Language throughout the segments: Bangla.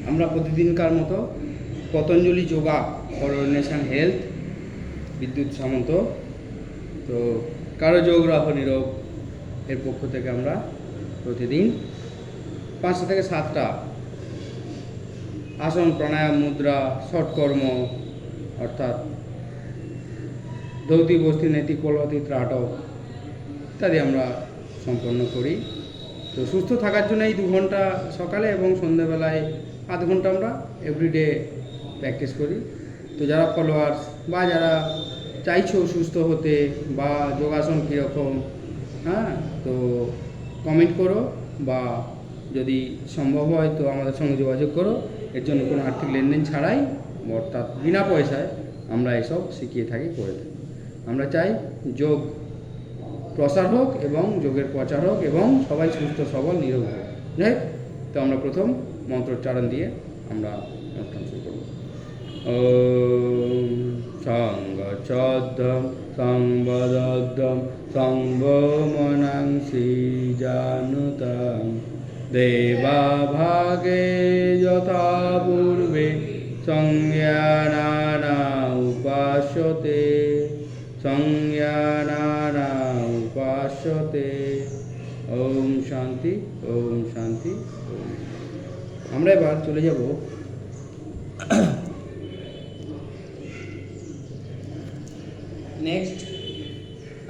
আমরা প্রতিদিনকার মতো Patanjali yoga for nation health বিদ্যুৎ সামন্ত, তো কারো যোগ রাহ নীরব এর পক্ষ থেকে আমরা প্রতিদিন 5টা থেকে 7টা আসন, প্রাণায়াম, মুদ্রা, ষটকর্ম অর্থাৎ ধৌতি, বস্তি, নেতি, কলহতি, ত্রাটক ইত্যাদি আমরা সম্পন্ন করি। তো সুস্থ থাকার জন্য এই 2 ঘন্টা সকালে এবং সন্ধ্যেবেলায় আধ ঘন্টা আমরা এভরিডে প্র্যাকটিস করি। তো যারা ফলোয়ার্স বা যারা চাইছো সুস্থ হতে বা যোগাসন কীরকম, হ্যাঁ, তো কমেন্ট করো বা যদি সম্ভব হয় তো আমাদের সঙ্গে যোগাযোগ করো। এর জন্য কোনো আর্থিক লেনদেন ছাড়াই অর্থাৎ বিনা পয়সায় আমরা এসব শিখিয়ে থাকি, করে থাকি। আমরা চাই যোগ প্রসার হোক এবং যোগের প্রচার হোক এবং সবাই সুস্থ সবল নিরোগ হোক। যাই হোক, তো আমরা প্রথম মন্ত্রোচ্চারণ দিয়ে আমরা অনুষ্ঠান শুরু করব। ওম সংগচ্ছদ্দম সংবদদ্দম সংবমনাংসি জানুতাং দেবা ভাগে যথা পূর্বে সংজ্ঞানানা উপাস্যতে সংজ্ঞানানা উপাস্যতে। ওম শান্তি, ওম শান্তি, ওম। আমরা এবার চলে যাব নেক্সট,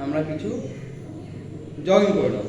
আমরা কিছু জগিং করে নেব।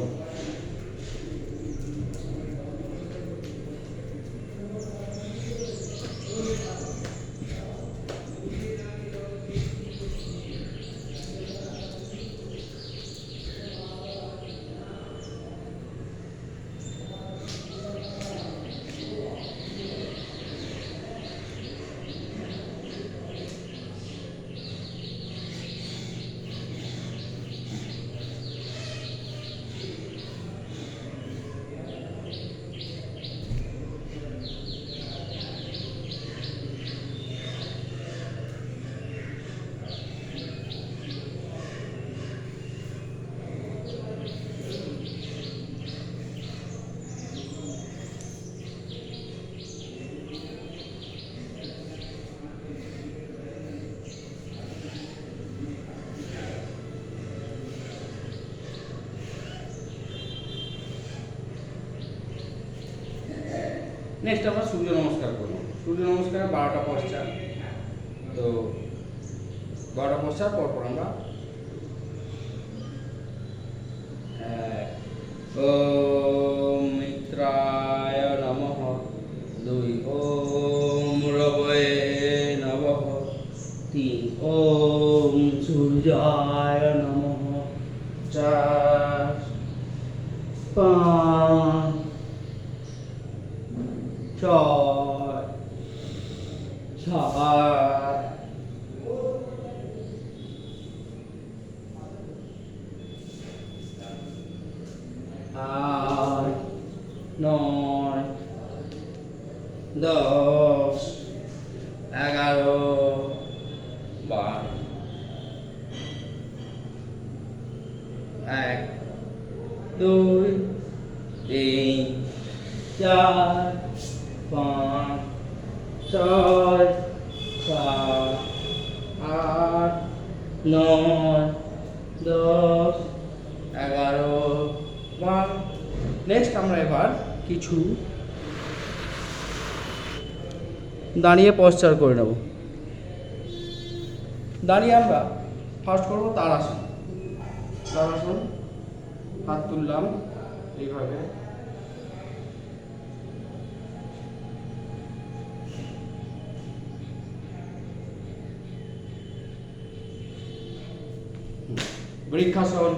নেক্সট আমরা সূর্য নমস্কার করব। সূর্য নমস্কারে 12টা পশ্চাৎ। তো 12টা পশ্চাৎ পরপর আমরা ওম মিত্রায় নমঃ, 2 ওম রবয়ে নমঃ, 3 ওম সূর্যায় নমঃ, 4 5 6 7 8 9 10 11 12 1 2 3 4 5 6 7 8 9 10 11 12। নেক্সট আমরা এবার কিছু দাঁড়িয়ে পশ্চার করে নেব। দাঁড়িয়ে আমরা ফার্স্ট করব তাড়াসন। তাড়াসন, হাত তুললাম এইভাবে, বৃক্ষাসন,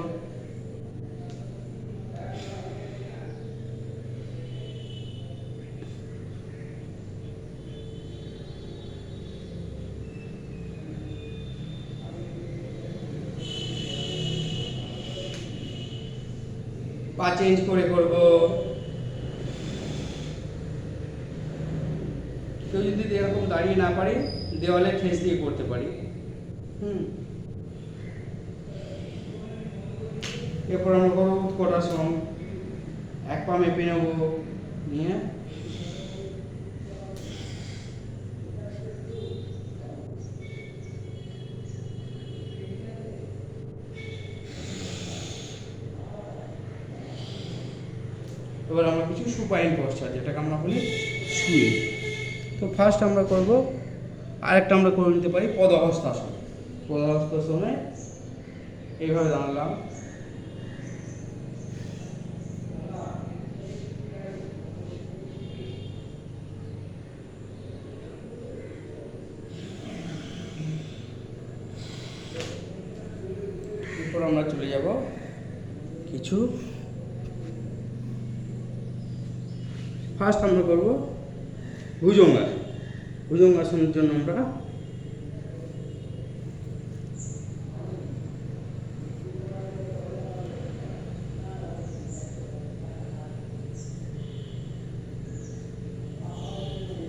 পা চেঞ্জ করে করব। কেউ যদি এরকম দাঁড়িয়ে না পারে দেওয়ালে ঠেস দিয়ে করতে পারি। এরপর আমরা করব উৎকটাসন। এক পা মেপে নেব, নিয়ে হচ্ছে সুপাইন পশ্চার, যেটাকে আমরা বলি শুয়ে। তো ফার্স্ট আমরা করব, আরেকটা আমরা করে নিতে পারি পদহস্তাসন। পদহস্তাসনে এইভাবে দাঁড়ালাম, এরপর আমরা চলে যাব কিছু, ফার্স্ট আমরা করব ভুজঙ্গাসন। ভুজঙ্গাসনের জন্য আমরা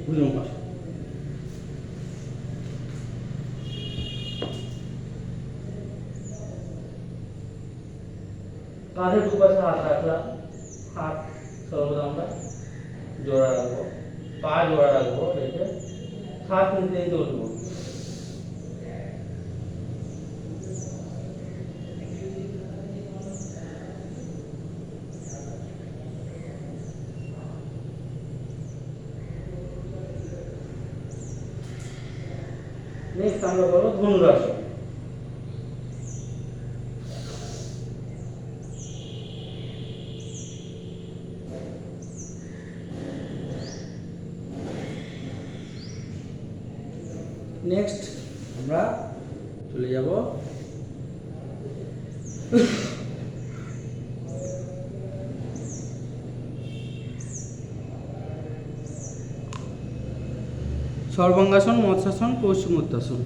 ভুজঙ্গাসন, কাঁধের দুপাশে হাত রাখলাম, হাত সর্বদা আমরা জোড়া রাখবো, পা জোড়া রাখবো, রেখে শ্বাস নিতে নিতে উঠবো। নেক্সট আমরা করবো ধনুরাসন। নেক্সট আমরা চলে যাব সর্বাঙ্গাসন, মৎস্যাসন, পশ্চিমোত্তাসন।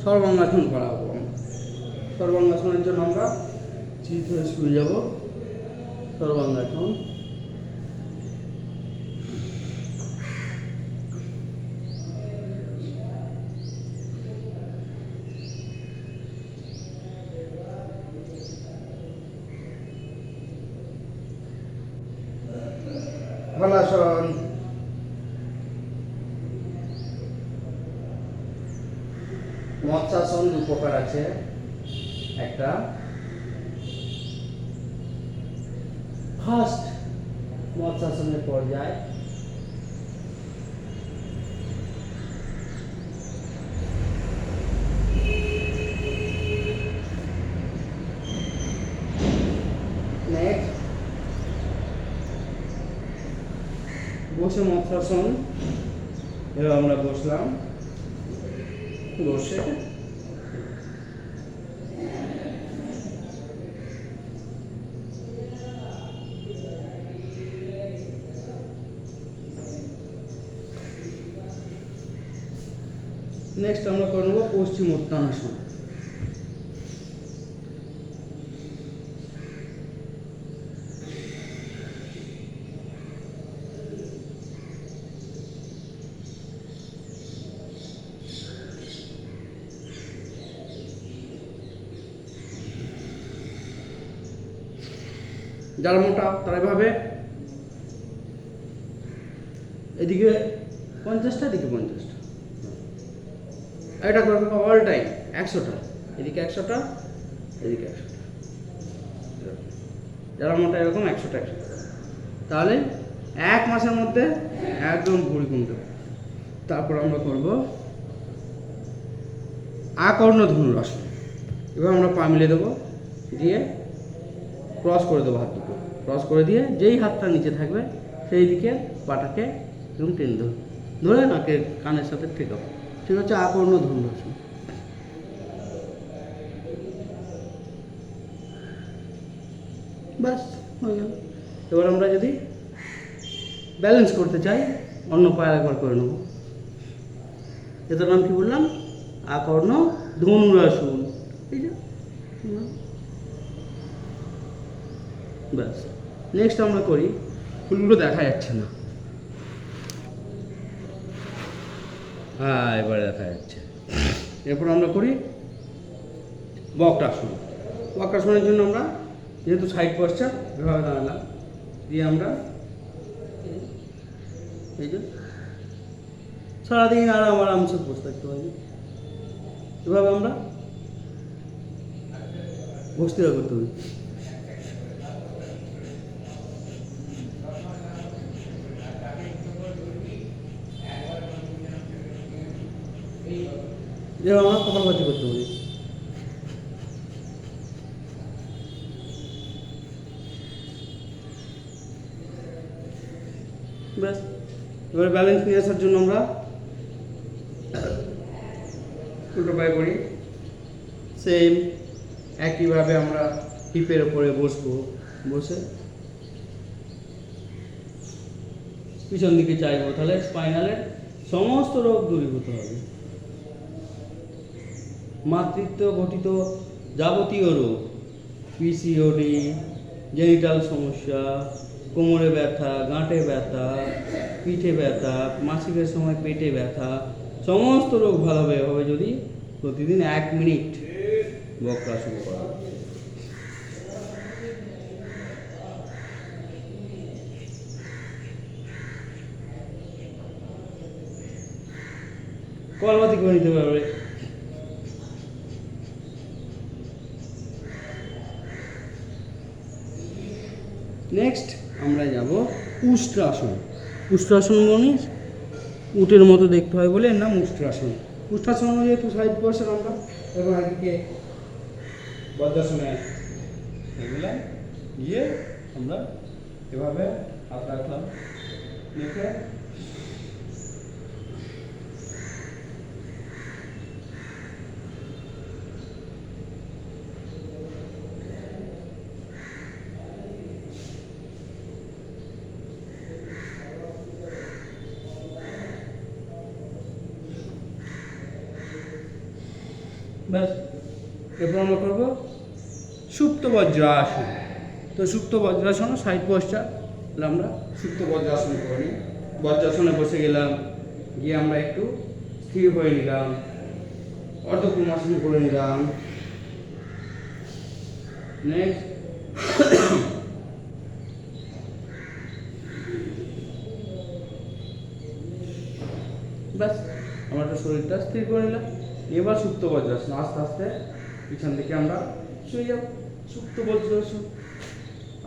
সর্বাঙ্গাসন করাবো আমরা। সর্বাঙ্গাসনের জন্য আমরা চিত হয়ে শুয়ে যাব। সর্বাঙ্গাসন, হলাসন, মৎস্যাসন দু প্রকার আছে, একটা ফার্স্ট মৎস্যাসনের পর্যায়, নেক্সট বসে মৎস্যাসন। এবার আমরা বসলাম, বসে নেক্সট আমরা করব পশ্চিমোত্তানাসন। যারা মোটা তারা এভাবে এদিকে 50টা, এদিকে 50টা, এটা করবে অল টাইম 100টা, এদিকে 100টা, এদিকে 100টা। যারা মোটা এরকম 100টা 100টা, তাহলে 1 মাসের মধ্যে একদম ভুঁড়ি কমতে হবে। তারপর আমরা করব আকর্ণ ধনুরাসন। এবার আমরা পা মিলে দেবো, দিয়ে ক্রস করে দেবো, হাত দুটো ক্রস করে দিয়ে যেই হাতটা নিচে থাকবে সেই দিকে পাটাকে এরকম টেনে দেবো, ধরে নাকে কানের সাথে ঠেকাবো। ঠিক হচ্ছে আকর্ণ ধনুরাসন। ব্যাস হয়ে গেল। এবার আমরা যদি ব্যালেন্স করতে চাই, অন্য পায়ে একবার করে নেব। এটার নাম কি বললাম? আকর্ণ ধনুরাসন। এই যে ব্যাস। নেক্সট আমরা করি, ফুলগুলো দেখা যাচ্ছে না, হ্যাঁ এবারে দেখা যাচ্ছে। এরপর আমরা করি বক্রাসন। বক্রাসনের জন্য আমরা যেহেতু সাইড পশ্চার, এভাবে দাঁড়ালাম, দিয়ে আমরা এই যে সারাদিন আরামসে বসে থাকতে পারি। এভাবে আমরা বসতে করতে হবে। যেভাবে আমরা কপালভাতি করতে পারি। ব্যাস, এবার ব্যালেন্স নিয়ে আসার জন্য আমরা উল্টো পায়ে করি। সেম একইভাবে আমরা হিপের ওপরে বসবো, বসে পিছন দিকে চাইবো, তাহলে স্পাইনালের সমস্ত রোগ দূরীভূত হবে। মাতৃত্ব ঘটিত যাবতীয় রোগ, পিসিওডি, জেনিটাল সমস্যা, কোমরে ব্যথা, গাঁটে ব্যথা, পিঠে ব্যথা, মাসিকের সময় পেটে ব্যথা, সমস্ত রোগ ভালো হবে যদি প্রতিদিন 1 মিনিট বক্রাসন করা। কপালভাতি করে নিতে পারবে। নেক্সট আমরা যাব উষ্ট্রাসন। উষ্ট্রাসন মানে উটের মতো দেখতে হয় বলে এর নাম উষ্ট্রাসন। উষ্ট্রাসন যেহেতু সাইড বসে আমরা এবং একদিকে বজ্রাসনে এগুলা গিয়ে আমরা এভাবে হাত রাখলাম, রেখে ব্যাস, এরপর আমরা করবো সুপ্ত বজ্রাসন। তো সুপ্ত বজ্রাসন সাইড পশ্চাৎ, তাহলে আমরা সুপ্ত বজ্রাসন করি। বজ্রাসনে বসে গেলাম, গিয়ে আমরা একটু স্থির হয়ে নিলাম, অর্ধকুমাসন করে নিলাম। নেক্সট ব্যাস, আমরা তো শরীরটা স্থির করে নিলাম। এবার সুপ্ত বজ্রাসন, আস্তে আস্তে পিছন দিকে আমরা শুয়ে যাব। সুপ্ত বজ্রাসন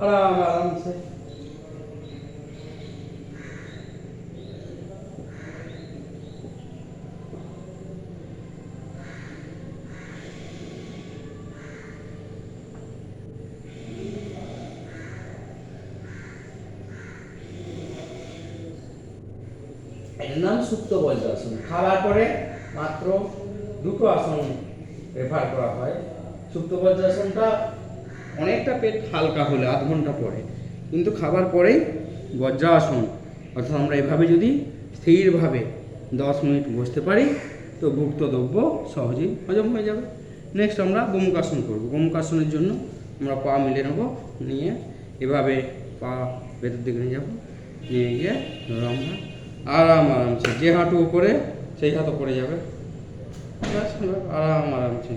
আরামসে। এর নাম সুপ্ত বজ্রাসন। খাওয়ার পরে মাত্র 2টো আসন রেফার করা হয়। সুপ্ত বজ্রাসনটা অনেকটা পেট হালকা হলে আধ ঘন্টা পরে, কিন্তু খাবার পরেই বজ্রাসন, অর্থাৎ আমরা এভাবে যদি স্থিরভাবে 10 মিনিট বসতে পারি তো ভুক্ত দ্রব্য সহজেই হজম হয়ে যাবে। নেক্সট আমরা গোমুখাসন করব। গোমুখাসনের জন্য আমরা পা মিলে নেব, নিয়ে এভাবে পা ভেতর দিকে নিয়ে যাব, নিয়ে গিয়ে ধরো আমরা আরামসে যে হাঁটু উপরে সেই হাত পড়ে যাবে। ব্যাস, আরামসে।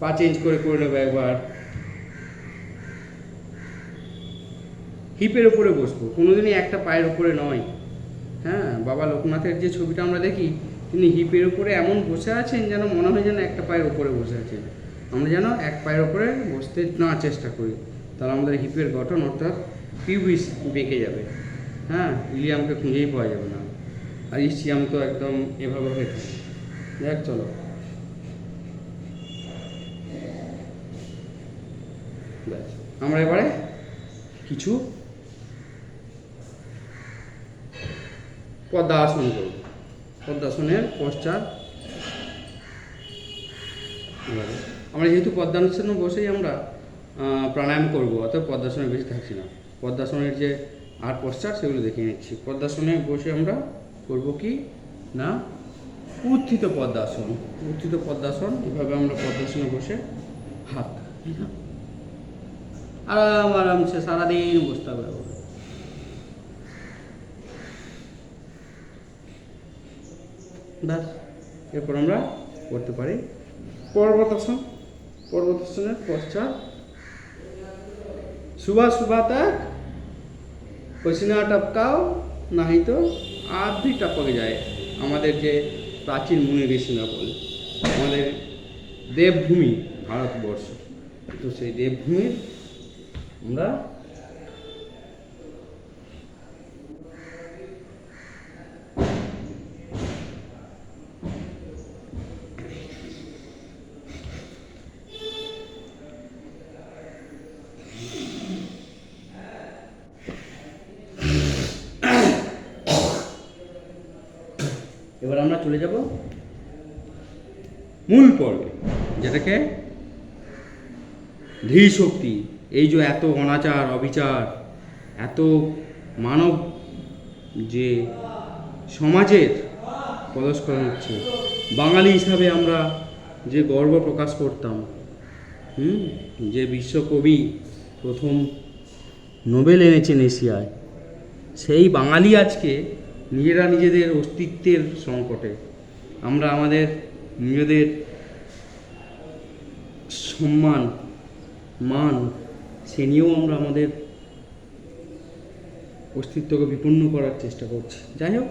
পা চেঞ্জ করে নেবে একবার। হিপের উপরে বসবো, কোনোদিনই একটা পায়ের উপরে নয়। হ্যাঁ, বাবা লোকনাথের যে ছবিটা আমরা দেখি, তিনি হিপের উপরে এমন বসে আছেন যেন মনে হয় যেন একটা পায়ের উপরে বসে আছেন। আমরা যেন এক পায়ের উপরে বসতে না চেষ্টা করি, তাহলে আমাদের হিপের গঠন অর্থাৎ পিউবিস বেঁকে যাবে। হ্যাঁ, ইলিয়ামকে খুঁজেই পাওয়া যাবে না, আর ইসিয়াম তো একদম এভাবে হয়ে থাকে। দেখ, চলো ব্যাস, আমরা এবারে কিছু পদ্মাসন করব। পদ্মাসনের পশ্চাৎ আমরা যেহেতু পদ্মাসনে বসেই আমরা প্রাণায়াম করবো, অর্থাৎ পদ্মাসনে বেশি থাকছি না। পদ্মাসনের যে আর পশ্চাৎ সেগুলো দেখে নিচ্ছি। পদ্মাসনে বসে আমরা করব কি না, উত্থিত পদ্মাসন। উত্থিত পদ্মাসন, এভাবে আমরা পদ্মাসনে বসে হাত আরামসে সারাদিন বসতে হবে। ব্যাস, এরপর আমরা করতে পারি পর্বতাসন। পর্বতাসনের পশ্চাৎ সুবা তক पसीना टपकाओ नहीं तो आप भी टपक जाए আমাদের যে প্রাচীন মুনি ঋষিরা বলে আমাদের দেবভূমি ভারতবর্ষ তো সেই দেবভূমির আমরা এবার আমরা চলে যাব মূল পর্বে, যেটাকে ধী শক্তি। এই যে এত অনাচার অবিচার, এত মানব যে সমাজের পদস্খলন হচ্ছে, বাঙালি হিসাবে আমরা যে গর্ব প্রকাশ করতাম, যে বিশ্বকবি প্রথম নোবেল এনেছেন এশিয়ায়, সেই বাঙালি আজকে নিজেরা নিজেদের অস্তিত্বের সংকটে। আমরা আমাদের নিজেদের সম্মান মান সে নিয়েও আমরা আমাদের অস্তিত্বকে বিপন্ন করার চেষ্টা করছি। যাই হোক,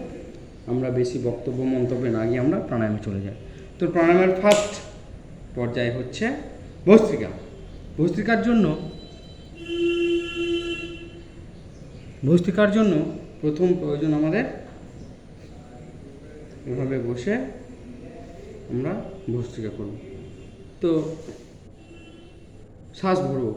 আমরা বেশি বক্তব্য মন্তব্যে না গিয়ে আমরা প্রাণায়ামে চলে যাই। তো প্রাণায়ামের ফার্স্ট পর্যায়ে হচ্ছে ভস্ত্রিকা। ভস্ত্রিকার জন্য প্রথম প্রয়োজন আমাদের এভাবে বসে আমরা ভস্ত্রিকা করব। তো শ্বাস ভরব,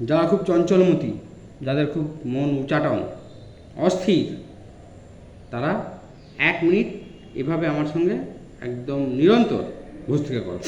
যারা খুব চঞ্চলমতি, যাদের খুব মন উচাটন অস্থির, তারা 1 মিনিট এভাবে আমার সঙ্গে একদম নিরন্তর ভস্ত্রিকা করো।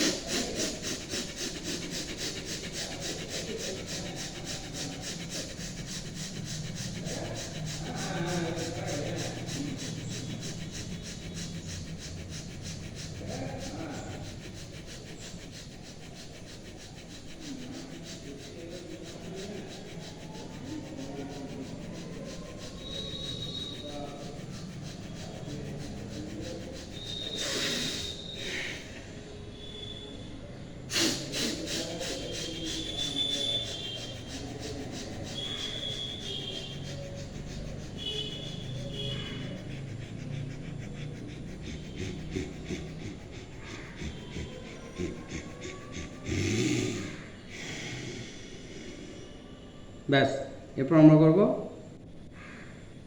ব্যাস, এরপর আমরা করব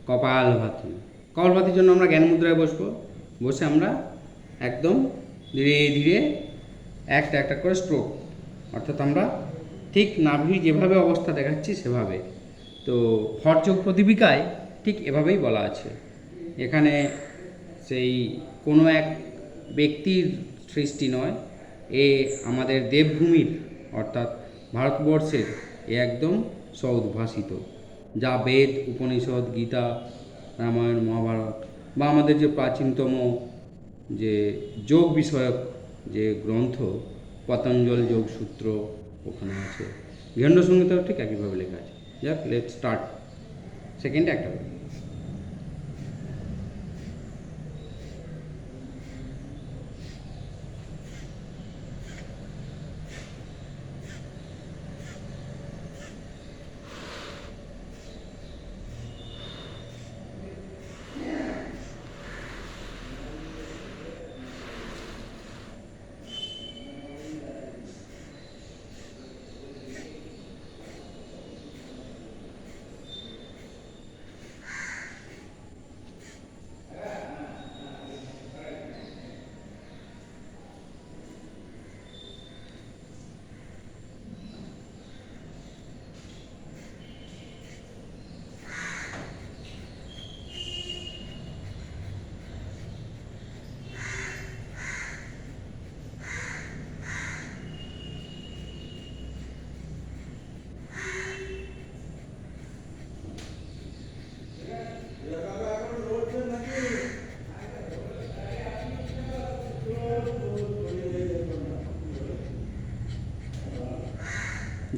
কপালভাতি। কপালভাতির জন্য আমরা জ্ঞান মুদ্রায় বসবো। বসে আমরা একদম ধীরে ধীরে একটা একটা করে স্ট্রোক, অর্থাৎ আমরা ঠিক নাভি যেভাবে অবস্থা দেখাচ্ছি সেভাবে। তো হরচোখ প্রদীপিকায় ঠিক এভাবেই বলা আছে। এখানে সেই কোনো এক ব্যক্তির সৃষ্টি নয়, এ আমাদের দেবভূমির অর্থাৎ ভারতবর্ষের এ একদম সৌদ্ভাসিত, যা বেদ উপনিষদ গীতা রামায়ণ মহাভারত বা আমাদের যে প্রাচীনতম যে যোগ বিষয়ক যে গ্রন্থ পতঞ্জল যোগসূত্র ওখানে আছে, গৃহণ্ড সংহিতাও ঠিক একইভাবে লেখা আছে। যাক, লেট স্টার্ট। সেকেন্ডে একটা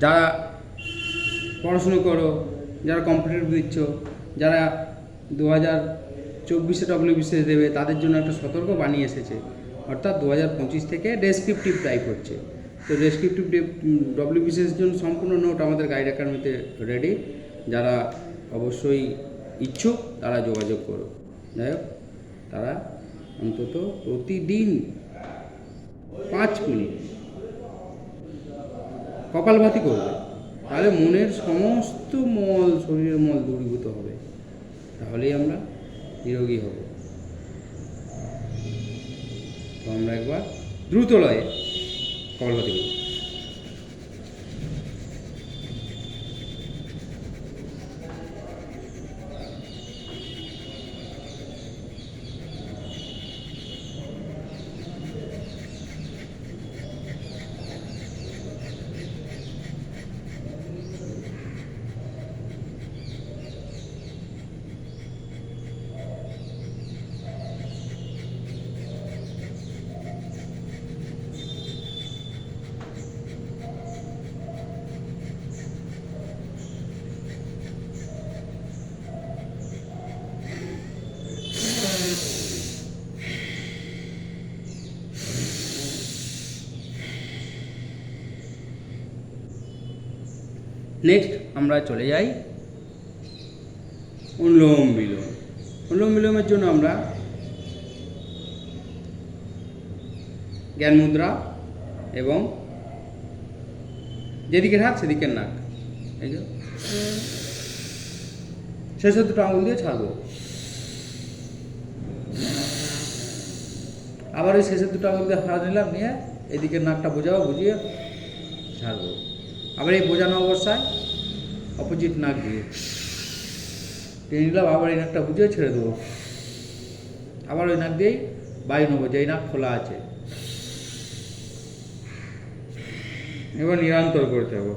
যারা পড়াশুনো করো, যারা কম্পিটিটিভ দিচ্ছ, যারা 2024 ডব্লিউবিসিএস দেবে, তাদের জন্য একটা সতর্ক বাণী এসেছে। অর্থাৎ 2025 থেকে ডেসক্রিপটিভ টাইপ হচ্ছে। তো ডেসক্রিপটিভ ডব্লিউবিসিএস জন্য সম্পূর্ণ নোট আমাদের গাইড একাডেমিতে রেডি। যারা অবশ্যই ইচ্ছুক তারা যোগাযোগ করো। যাই হোক, তারা অন্তত প্রতিদিন 5 মিনিট কপালভাতি করবে, তাহলে মনের সমস্ত মল, শরীরের মল দূরীভূত হবে। তাহলেই আমরা নিরোগী হব। তো আমরা একবার দ্রুত লয়ে কপালভাতি করব। নেক্সট আমরা চলে যাই অনুলোম বিলোম। অনুলোম বিলোমের জন্য আমরা জ্ঞান মুদ্রা এবং যেদিকের হাত সেদিকের নাক, এই যে শেষের দুটো আঙুল দিয়ে ছাড়বো। আবার ওই শেষের দুটো আঙুল দিয়ে হাত নিলাম, নিয়ে এদিকের নাকটা বোঝাবো, বুঝিয়ে ছাড়বো। আবার এই বোঝানো অবস্থায় অপোজিট নাক দিয়ে টেনে নিলাম, আবার এই নাকটা বুঝিয়ে ছেড়ে দেবো। আবার ওই নাক দিয়েই বায়ু নেবো, যেই নাক খোলা আছে। এবার নিরন্তর করতে হবে।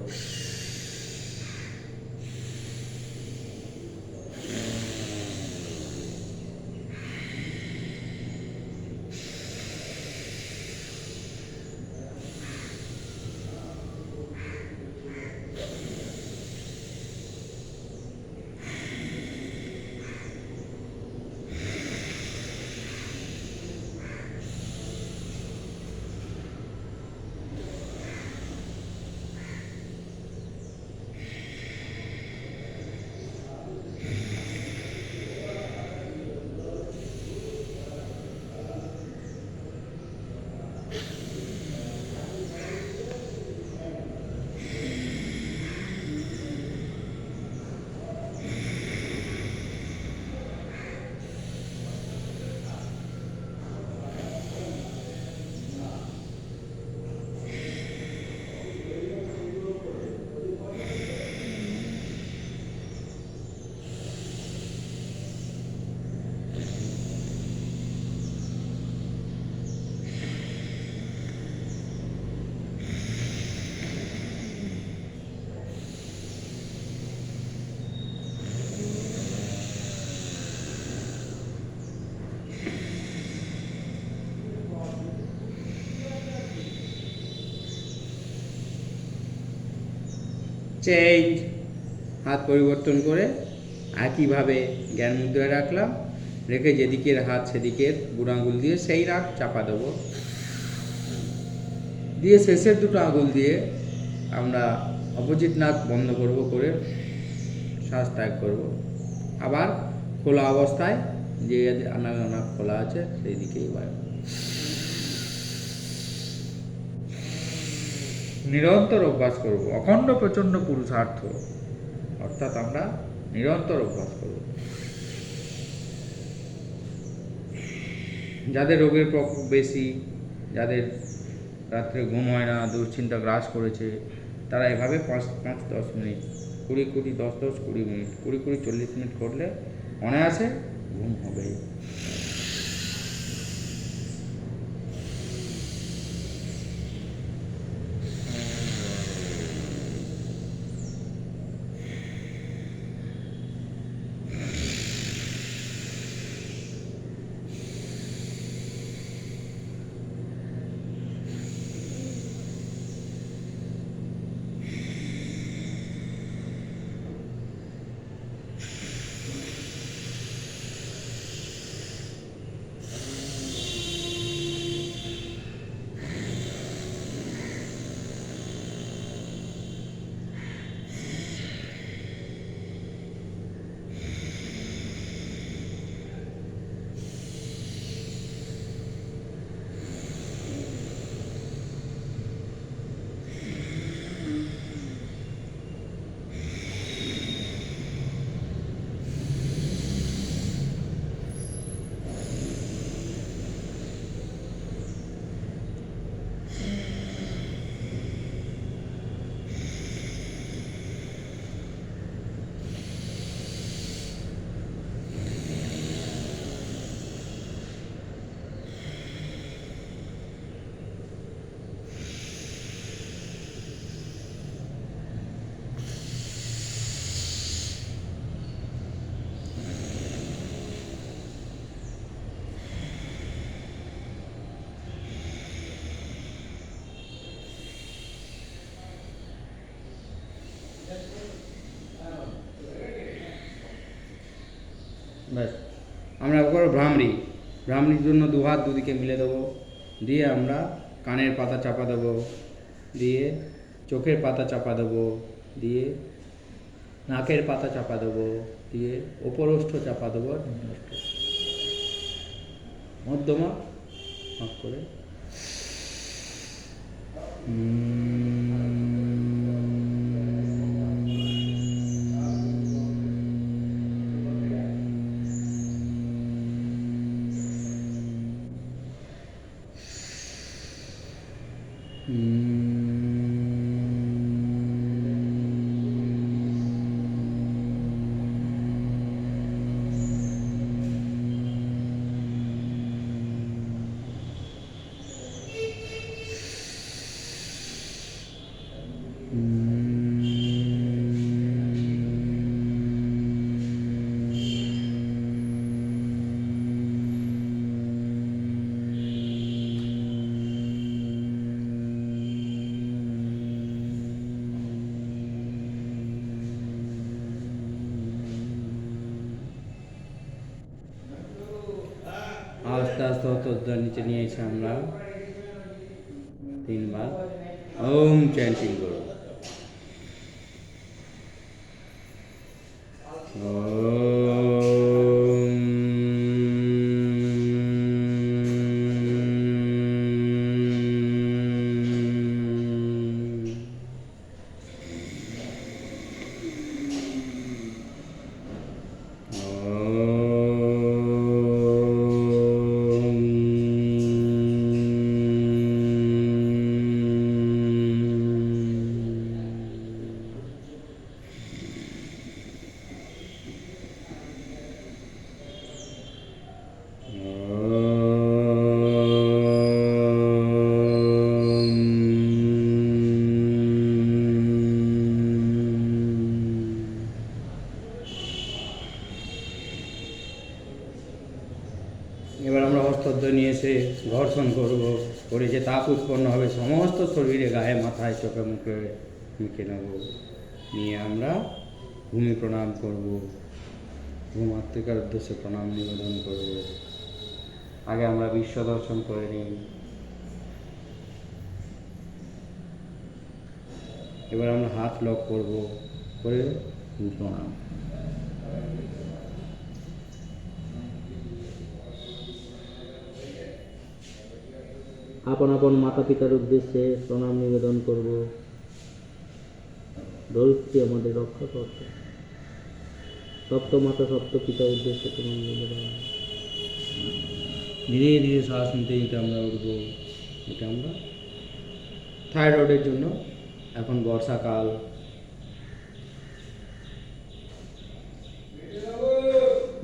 চেঞ্জ, হাত পরিবর্তন করে একইভাবে জ্ঞান মুদ্রায় রাখলাম, রেখে যেদিকের হাত সেদিকের বুড়ো আঙুল দিয়ে সেই নাক চাপা দেবো, দিয়ে শেষের দুটো আঙুল দিয়ে আমরা অপোজিট নাক বন্ধ করব, করে শ্বাস ত্যাগ করব। আবার খোলা অবস্থায় যে নাক খোলা আছে সেই দিকেই বায়ু। নিরন্তর অভ্যাস করব, অখণ্ড প্রচণ্ড পুরুষার্থ, অর্থাৎ আমরা নিরন্তর অভ্যাস করব। যাদের রোগের প্রকোপ বেশি, যাদের রাত্রে ঘুম হয় না, দুশ্চিন্তা গ্রাস করেছে, তারা এভাবে 5-10 মিনিট, 20 10-10 20 মিনিট, 20 40 মিনিট করলে অনায়াসে ঘুম হবেই। ব্যাস। আমরা করবো ভ্রামরি। ভ্রামরির জন্য দু হাত দুদিকে মিলে দেবো, দিয়ে আমরা কানের পাতা চাপা দেবো, দিয়ে চোখের পাতা চাপা দেবো, দিয়ে নাকের পাতা চাপা দেবো, দিয়ে ওপরষ্ঠ চাপা দেবো, আর নিম্নষ্ঠ। মধ্যমা ভাগ করে আস্তে আস্তে হতোদ্ধার নিচে নিয়ে এসে আমরা 3 বার ওম চ্যান্টিং করব। এবার আমরা হস্তদ্বয় নিয়ে এসে ঘর্ষণ করব, করে যে তাপ উৎপন্ন হবে সমস্ত শরীরে, গায়ে, মাথায়, চোখে, মুখে মেখে নেব। নিয়ে আমরা ভূমি প্রণাম করব, ভূমাতৃকার উদ্দেশ্যে প্রণাম নিবেদন করব। আগে আমরা বিশ্ব দর্শন করে নিই। এবার আমরা হাত লক করব, করে প্রণাম। আপন আপন মাতা পিতার উদ্দেশ্যে প্রণাম নিবেদন করব। ধরিত্রী আমাদের রক্ষা করতে, সপ্ত মাতা সপ্ত পিতার উদ্দেশ্যে প্রণাম নিবেদন। ধীরে ধীরে শ্বাস নিতে নিতে আমরা উঠবো। এটা আমরা থাইরয়েডের জন্য, এখন বর্ষাকাল,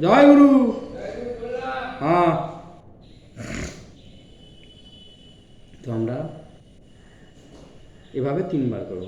জয় গুরু। হ্যাঁ, তো আমরা এভাবে 3 বার করব।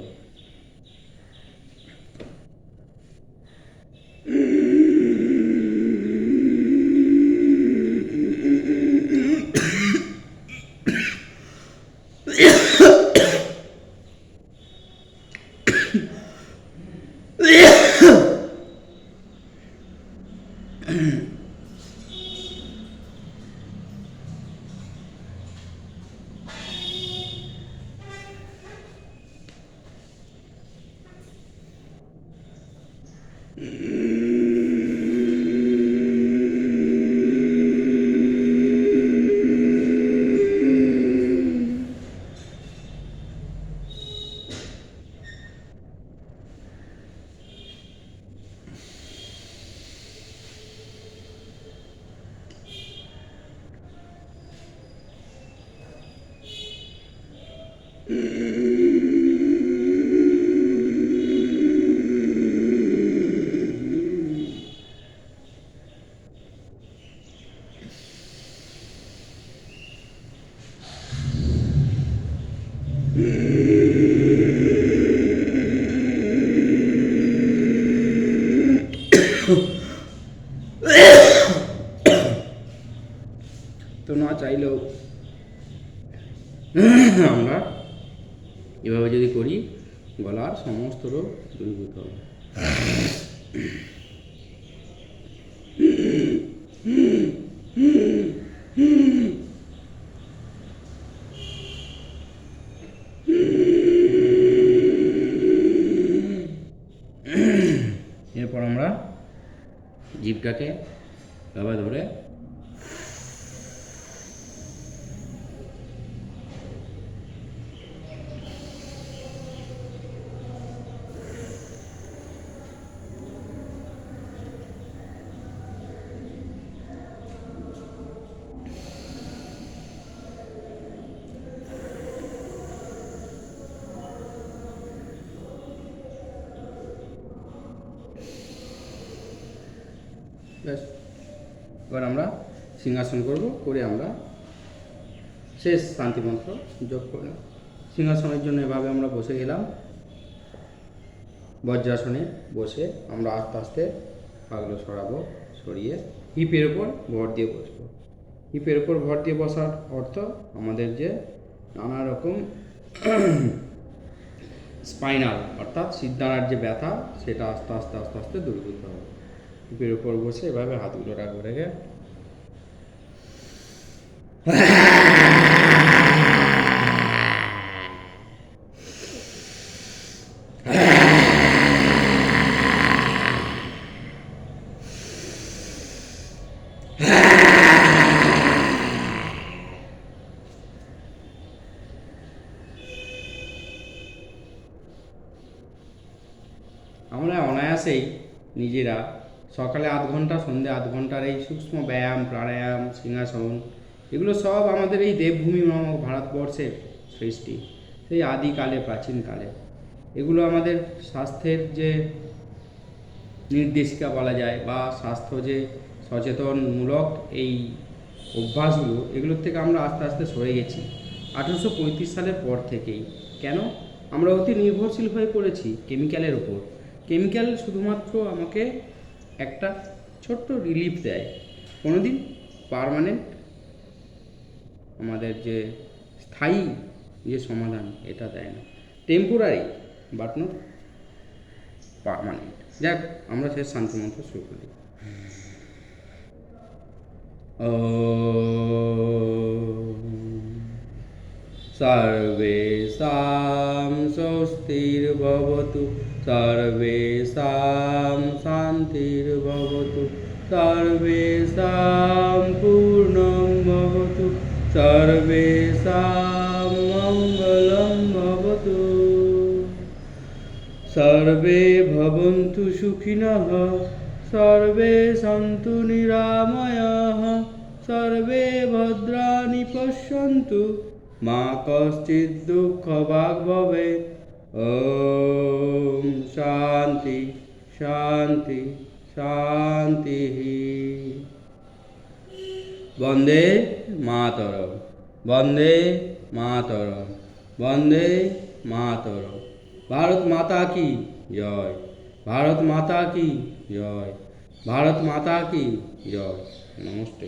তো না চাইলেও আমরা এভাবে যদি করি, গলার সমস্ত রোগ দূরীভূত হবে। এরপর আমরা জিভটাকে এভাবে ধরে ব্যাস। এবার আমরা সিংহাসন করব, করে আমরা শেষ শান্তি মন্ত্র যোগ করলাম। সিংহাসনের জন্য এভাবে আমরা বসে গেলাম। বজ্রাসনে বসে আমরা আস্তে আস্তে পাগুলো সরাবো, সরিয়ে হিপের ওপর ভর দিয়ে বসবো। হিপের ওপর ভর দিয়ে বসার অর্থ আমাদের যে নানা রকম স্পাইনাল অর্থাৎ সিদ্ধানার যে ব্যথা সেটা আস্তে আস্তে আস্তে আস্তে দূর করতে হবে। হিপের ওপর বসে এভাবে হাতগুলো রাখবো, রেখে আমরা অনায়াসেই নিজেরা সকালে 8 ঘন্টা, সন্ধ্যে 8 ঘন্টার এই সূক্ষ্ম ব্যায়াম, প্রাণায়াম, সিংহাসন, এগুলো সব আমাদের এই দেবভূমি নামক ভারতবর্ষের সৃষ্টি, সেই আদিকালে, প্রাচীনকালে। এগুলো আমাদের স্বাস্থ্যের যে নির্দেশিকা বলা যায়, বা স্বাস্থ্য যে সচেতনমূলক এই অভ্যাসগুলো, এগুলোর থেকে আমরা আস্তে আস্তে সরে গেছি 1835 সালের পর থেকেই। কেন? আমরা অতি নির্ভরশীল হয়ে পড়েছি কেমিক্যালের ওপর। কেমিক্যাল শুধুমাত্র আমাকে একটা ছোট্ট রিলিফ দেয়, কোনোদিন পার্মানেন্ট আমাদের যে স্থায়ী যে সমাধান এটা দেয় না। Temporary but not permanent. যাক, আমরা শেষ শান্তি মন্ত্র শুরু করি। সর্বেষাং স্বস্তির্ভবতু, সর্বেষাং শান্তির্ভবতু, সর্বেষাং পূর্ণং ভবতু, সর্বেষাং মঙ্গলং ভবতু। সর্বে ভবন্তু সুখিনঃ, সর্বে সন্তু নিরাময়াঃ, সর্বে ভদ্রাণি পশ্যন্তু, মা কশ্চিৎ দুঃখভাগ্ ভবেৎ। ওম শান্তি শান্তি শান্তিঃ। বন্দে মাতরম, বন্দে মাতরম, বন্দে মাতরম। ভারত মাতা কি জয়, ভারত মাতা কি জয়, ভারত মাতা কি জয়। নমস্তে।